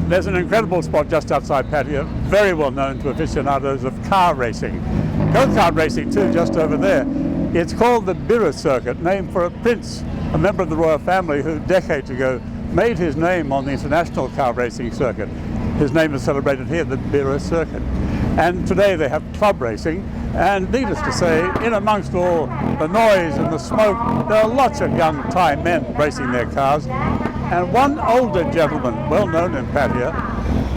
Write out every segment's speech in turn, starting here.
There's an incredible spot just outside Pattaya, very well known to aficionados of car racing. Go-kart racing too, just over there. It's called the Bira Circuit, named for a prince, a member of the royal family who decades ago made his name on the international car racing circuit. His name is celebrated here, the Bira Circuit. And today they have club racing, and needless to say, in amongst all the noise and the smoke, there are lots of young Thai men racing their cars. And one older gentleman, well known in Pattaya,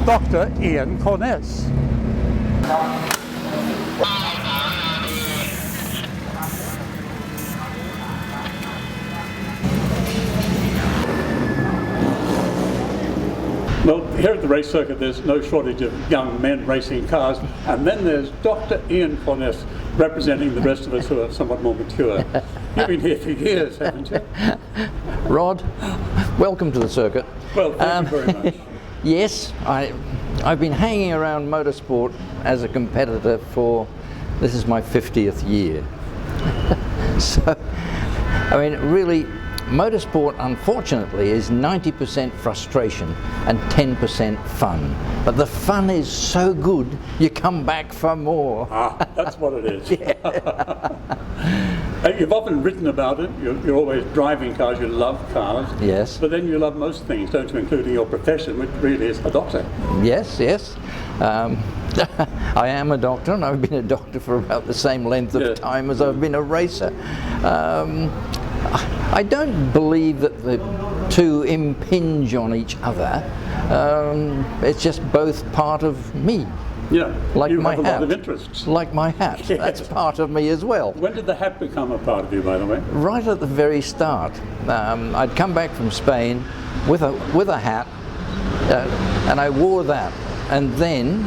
Doctor Iain Corness. Well, here at the race circuit there's no shortage of young men racing cars, and then there's Dr. Iain Corness representing the rest of us who are somewhat more mature. You've been here for years, haven't you? Rod, welcome to the circuit. Well, thank you very much. Yes, I've been hanging around motorsport as a competitor for, this is my 50th year. So, I mean, really, motorsport, unfortunately, is 90% frustration and 10% fun. But the fun is so good, you come back for more. Ah, that's what it is. You've often written about it. You're always driving cars. You love cars. Yes. But then you love most things, don't you, including your profession, which really is a doctor. Yes, yes. I am a doctor, and I've been a doctor for about the same length of time as I've been a racer. I don't believe that the two impinge on each other. It's just both part of me. Yeah, like you my have a hat. lot of interests. Like my hat. Yes. That's part of me as well. When did the hat become a part of you, by the way? Right at the very start. I'd come back from Spain with a hat, and I wore that. And then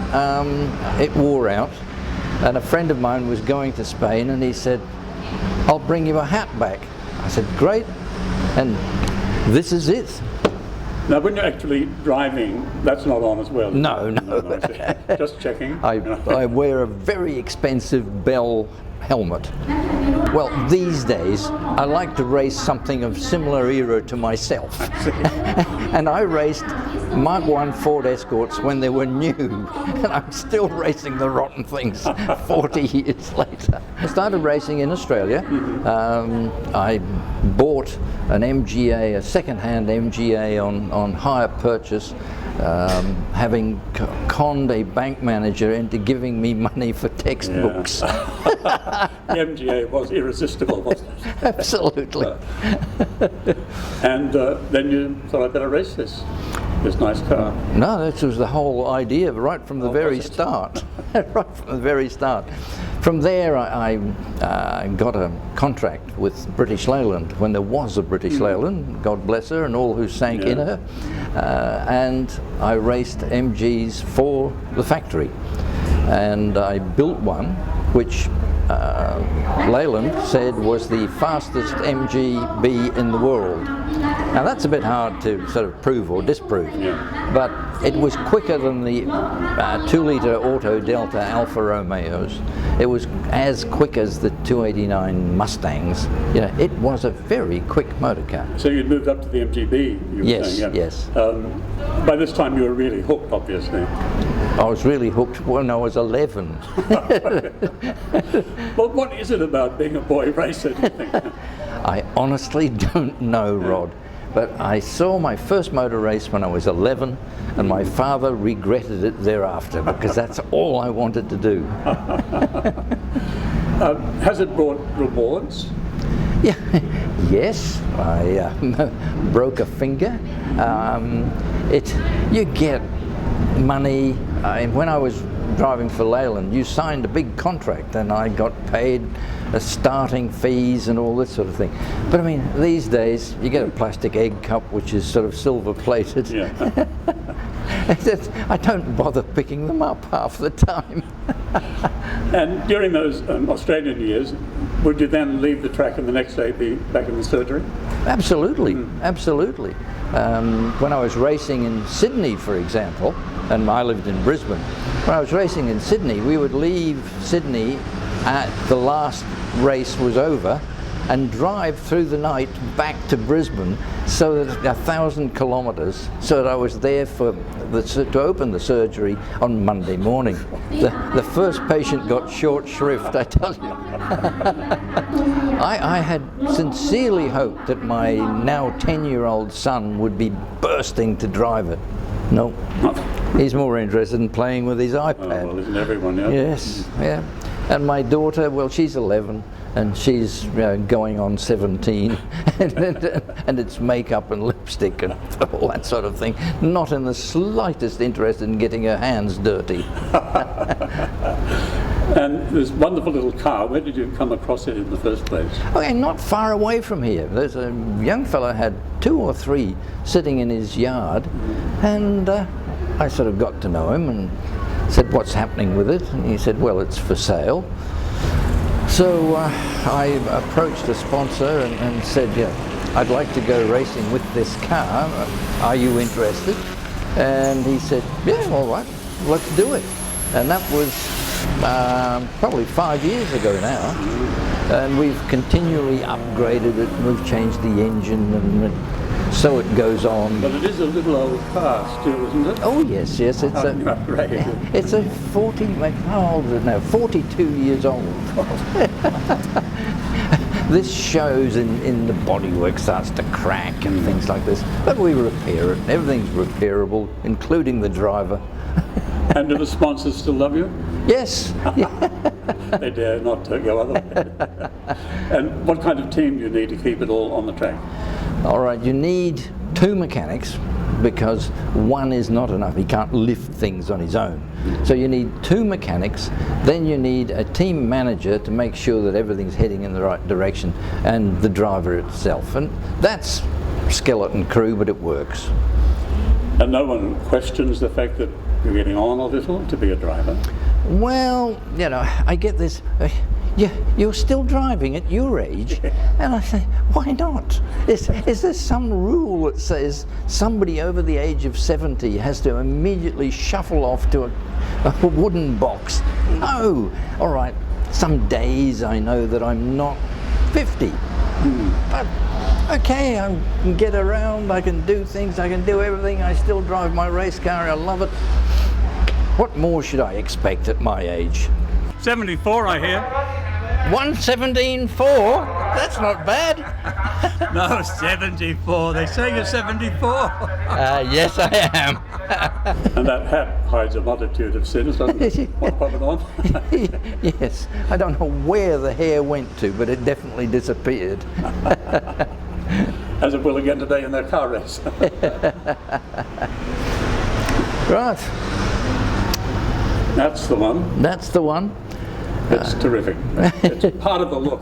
it wore out, and a friend of mine was going to Spain, and he said, "I'll bring you a hat back." I said, "Great," and this is it. Now, when you're actually driving, that's not on as well. No. Just checking. I wear a very expensive Bell helmet. Well, these days, I like to race something of similar era to myself. And I raced Mark I Ford Escorts when they were new, and I'm still racing the rotten things 40 years later. I started racing in Australia. I bought an MGA, a second-hand MGA on hire purchase, having conned a bank manager into giving me money for textbooks. The MGA was irresistible, wasn't it? Absolutely. And then you thought, I'd better race this nice car. No, this was the whole idea right from the very start. Right from the very start. From there, I got a contract with British Leyland when there was a British Leyland, God bless her, and all who sank in her. And I raced MGs for the factory. And I built one which Leyland said was the fastest MGB in the world. Now that's a bit hard to sort of prove or disprove, but it was quicker than the 2-litre Auto Delta Alfa Romeos. It was as quick as the 289 Mustangs. You know, it was a very quick motor car. So you'd moved up to the MGB, you were saying? Yes. By this time you were really hooked, obviously. I was really hooked when I was 11. Well, what is it about being a boy racer, do you think? I honestly don't know, Rod. But I saw my first motor race when I was 11, and my father regretted it thereafter, because that's all I wanted to do. Has it brought rewards? Yeah. Yes, I broke a finger. You get money. When I was driving for Leyland, you signed a big contract, and I got paid starting fees and all this sort of thing. But I mean, these days you get a plastic egg cup which is sort of silver plated. Yeah. I don't bother picking them up half the time. And during those Australian years, would you then leave the track and the next day be back in the surgery? Absolutely, absolutely. When I was racing in Sydney, for example, and I lived in Brisbane, when I was racing in Sydney, we would leave Sydney at the last race was over, and drive through the night back to Brisbane, so that 1,000 kilometres, so that I was there for to open the surgery on Monday morning. The first patient got short shrift, I tell you. I had sincerely hoped that my now 10-year-old son would be bursting to drive it. No, he's more interested in playing with his iPad. Oh, well, isn't everyone, yeah? Yes, yeah. And my daughter, well, she's 11, and she's going on 17, and it's makeup and lipstick and all that sort of thing. Not in the slightest interested in getting her hands dirty. And this wonderful little car, where did you come across it in the first place? Okay, not far away from here. There's a young fella had 2 or 3 sitting in his yard, and I sort of got to know him and said, "What's happening with it?" And he said, "Well, it's for sale." So I approached a sponsor and said, "Yeah, I'd like to go racing with this car. Are you interested?" And he said, "Yeah, all right, let's do it." And that was probably 5 years ago now, and we've continually upgraded it, and we've changed the engine, and so it goes on. But it is a little old car still, isn't it? Oh yes, yes, it's it's a 40, how old is it now? 42 years old. This shows in the bodywork starts to crack and things like this, but we repair it. Everything's repairable, including the driver. And do the sponsors still love you? Yes. They dare not go other way. And what kind of team do you need to keep it all on the track? All right, you need 2 mechanics, because one is not enough. He can't lift things on his own. So you need 2 mechanics, then you need a team manager to make sure that everything's heading in the right direction, and the driver itself. And that's skeleton crew, but it works. And no one questions the fact that you're getting on a little to be a driver? Well, you know, I get this, you're still driving at your age, and I say, why not? Is there some rule that says somebody over the age of 70 has to immediately shuffle off to a wooden box? No. All right, some days I know that I'm not 50, but okay, I can get around, I can do things, I can do everything. I still drive my race car, I love it. What more should I expect at my age? 74, I hear. 117.4? That's not bad. No, 74. They say you're 74. Yes, I am. And that hat hides a multitude of sins, doesn't it? What put it on? Yes, I don't know where the hair went to, but it definitely disappeared. As it will again today in that car race. Right. That's the one. That's the one. It's terrific. It's part of the look.